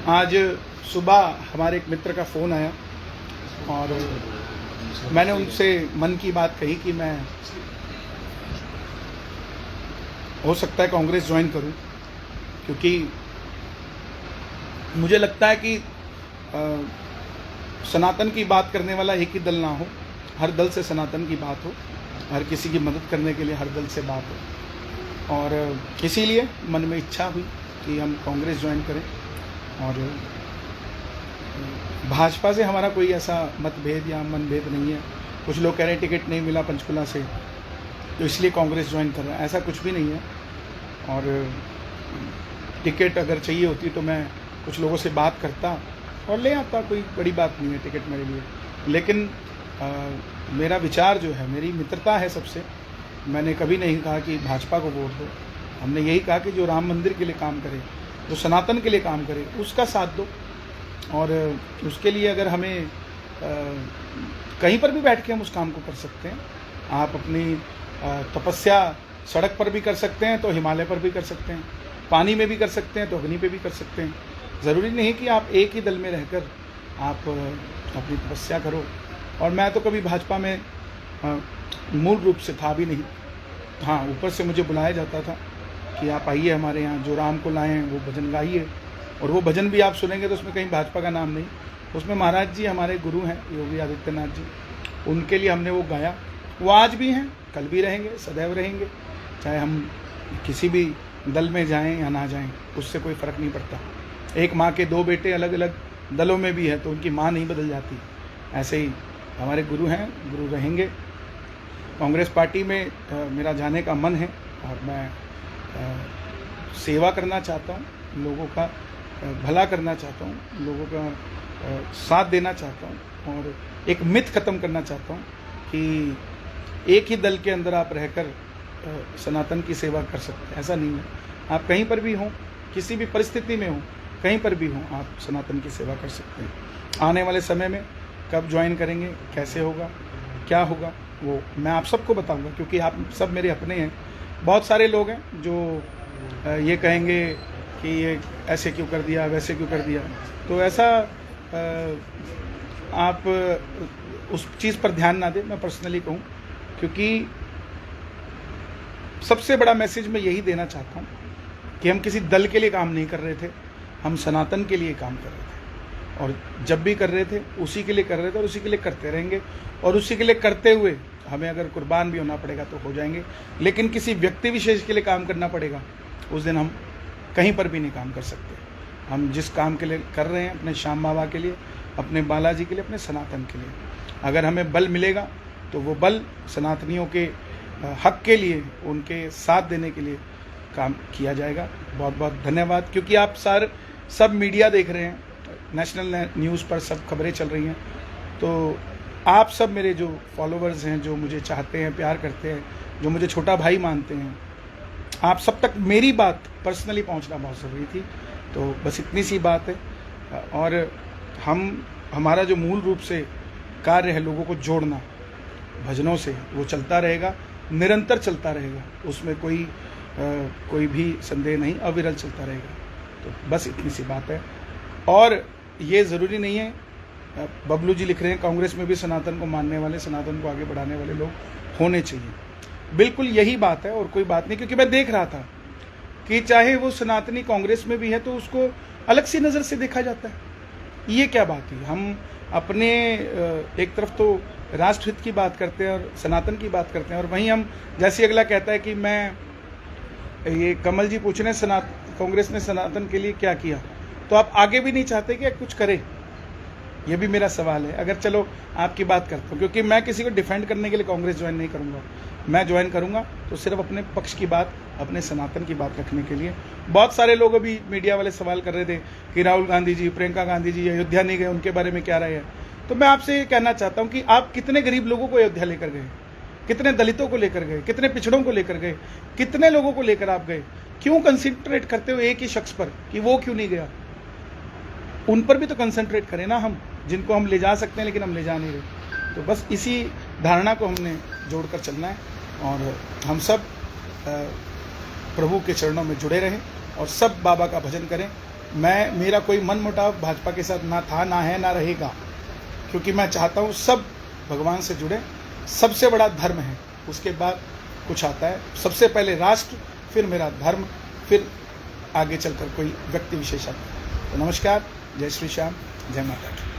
आज सुबह हमारे एक मित्र का फ़ोन आया और मैंने उनसे मन की बात कही कि मैं हो सकता है कांग्रेस ज्वाइन करूं, क्योंकि मुझे लगता है कि सनातन की बात करने वाला एक ही दल ना हो, हर दल से सनातन की बात हो, हर किसी की मदद करने के लिए हर दल से बात हो। और इसीलिए मन में इच्छा हुई कि हम कांग्रेस ज्वाइन करें। और भाजपा से हमारा कोई ऐसा मतभेद या मनभेद नहीं है। कुछ लोग कह रहे हैं टिकट नहीं मिला पंचकुला से तो इसलिए कांग्रेस ज्वाइन कर रहा है, ऐसा कुछ भी नहीं है। और टिकट अगर चाहिए होती तो मैं कुछ लोगों से बात करता और ले आता, कोई बड़ी बात नहीं है टिकट मेरे लिए। लेकिन मेरा विचार जो है, मेरी मित्रता है सबसे। मैंने कभी नहीं कहा कि भाजपा को वोट दो, हमने यही कहा कि जो राम मंदिर के लिए काम करे, जो सनातन के लिए काम करे, उसका साथ दो। और उसके लिए अगर हमें कहीं पर भी बैठ के हम उस काम को कर सकते हैं। आप अपनी तपस्या सड़क पर भी कर सकते हैं तो हिमालय पर भी कर सकते हैं, पानी में भी कर सकते हैं तो अग्नि पे भी कर सकते हैं। ज़रूरी नहीं कि आप एक ही दल में रहकर आप अपनी तपस्या करो। और मैं तो कभी भाजपा में मूल रूप से था भी नहीं। हाँ, ऊपर से मुझे बुलाया जाता था कि आप आइए हमारे यहाँ, जो राम को लाएं वो भजन गाइए। और वो भजन भी आप सुनेंगे तो उसमें कहीं भाजपा का नाम नहीं, उसमें महाराज जी हमारे गुरु हैं योगी आदित्यनाथ जी, उनके लिए हमने वो गाया। वो आज भी हैं, कल भी रहेंगे, सदैव रहेंगे। चाहे हम किसी भी दल में जाएं या ना जाएं, उससे कोई फ़र्क नहीं पड़ता। एक माँ के दो बेटे अलग अलग दलों में भी है तो उनकी माँ नहीं बदल जाती। ऐसे ही हमारे गुरु हैं, गुरु रहेंगे। कांग्रेस पार्टी में मेरा जाने का मन है और मैं सेवा करना चाहता हूँ, लोगों का भला करना चाहता हूँ, लोगों का साथ देना चाहता हूँ। और एक मिथ ख़त्म करना चाहता हूँ कि एक ही दल के अंदर आप रहकर सनातन की सेवा कर सकते हैं, ऐसा नहीं है। आप कहीं पर भी हों, किसी भी परिस्थिति में हों, कहीं पर भी हों, आप सनातन की सेवा कर सकते हैं। आने वाले समय में कब ज्वाइन करेंगे, कैसे होगा, क्या होगा, वो मैं आप सबको बताऊंगा, क्योंकि आप सब मेरे अपने हैं। बहुत सारे लोग हैं जो ये कहेंगे कि ये ऐसे क्यों कर दिया, वैसे क्यों कर दिया। तो ऐसा आप उस चीज़ पर ध्यान ना दें, मैं पर्सनली कहूँ, क्योंकि सबसे बड़ा मैसेज मैं यही देना चाहता हूँ कि हम किसी दल के लिए काम नहीं कर रहे थे, हम सनातन के लिए काम कर रहे थे। और जब भी कर रहे थे उसी के लिए कर रहे थे और उसी के लिए करते रहेंगे। और उसी के लिए करते हुए हमें अगर कुर्बान भी होना पड़ेगा तो हो जाएंगे। लेकिन किसी व्यक्ति विशेष के लिए काम करना पड़ेगा, उस दिन हम कहीं पर भी नहीं काम कर सकते। हम जिस काम के लिए कर रहे हैं, अपने श्याम बाबा के लिए, अपने बालाजी के लिए, अपने सनातन के लिए, अगर हमें बल मिलेगा तो वो बल सनातनियों के हक के लिए, उनके साथ देने के लिए काम किया जाएगा। बहुत बहुत धन्यवाद। क्योंकि आप सब मीडिया देख रहे हैं, नेशनल न्यूज़ पर सब खबरें चल रही हैं, तो आप सब मेरे जो फॉलोवर्स हैं, जो मुझे चाहते हैं, प्यार करते हैं, जो मुझे छोटा भाई मानते हैं, आप सब तक मेरी बात पर्सनली पहुंचना बहुत ज़रूरी थी। तो बस इतनी सी बात है। और हमारा जो मूल रूप से कार्य है लोगों को जोड़ना भजनों से, वो चलता रहेगा, निरंतर चलता रहेगा, उसमें कोई भी संदेह नहीं, अविरल चलता रहेगा। तो बस इतनी सी बात है। और ये ज़रूरी नहीं है, बबलू जी लिख रहे हैं कांग्रेस में भी सनातन को मानने वाले, सनातन को आगे बढ़ाने वाले लोग होने चाहिए। बिल्कुल यही बात है और कोई बात नहीं। क्योंकि मैं देख रहा था कि चाहे वो सनातनी कांग्रेस में भी है तो उसको अलग सी नज़र से देखा जाता है। ये क्या बात है? हम अपने एक तरफ तो राष्ट्रहित की बात करते हैं और सनातन की बात करते हैं, और वहीं हम, जैसे अगला कहता है कि मैं, ये कमल जी पूछ रहे हैं कांग्रेस ने सनातन के लिए क्या किया, तो आप आगे भी नहीं चाहते कि कुछ करें? ये भी मेरा सवाल है। अगर चलो आपकी बात करता हूँ, क्योंकि मैं किसी को डिफेंड करने के लिए कांग्रेस ज्वाइन नहीं करूँगा। मैं ज्वाइन करूँगा तो सिर्फ अपने पक्ष की बात, अपने सनातन की बात रखने के लिए। बहुत सारे लोग अभी मीडिया वाले सवाल कर रहे थे कि राहुल गांधी जी, प्रियंका गांधी जी अयोध्या नहीं गए, उनके बारे में क्या राय है। तो मैं आपसे ये कहना चाहता हूँ कि आप कितने गरीब लोगों को अयोध्या लेकर गए, कितने दलितों को लेकर गए, कितने पिछड़ों को लेकर गए, कितने लोगों को लेकर आप गए? क्यों कंसंट्रेट करते हो एक ही शख्स पर कि वो क्यों नहीं गया? उन पर भी तो कंसंट्रेट करें ना हम, जिनको हम ले जा सकते हैं लेकिन हम ले जा नहीं रहे। तो बस इसी धारणा को हमने जोड़कर चलना है और हम सब प्रभु के चरणों में जुड़े रहें और सब बाबा का भजन करें। मेरा कोई मन मुटाव भाजपा के साथ ना था, ना है, ना रहेगा, क्योंकि मैं चाहता हूँ सब भगवान से जुड़े। सबसे बड़ा धर्म है, उसके बाद कुछ आता है। सबसे पहले राष्ट्र, फिर मेरा धर्म, फिर आगे चलकर कोई व्यक्ति विशेष आता है। तो नमस्कार, जय श्री श्याम, जय माता दी।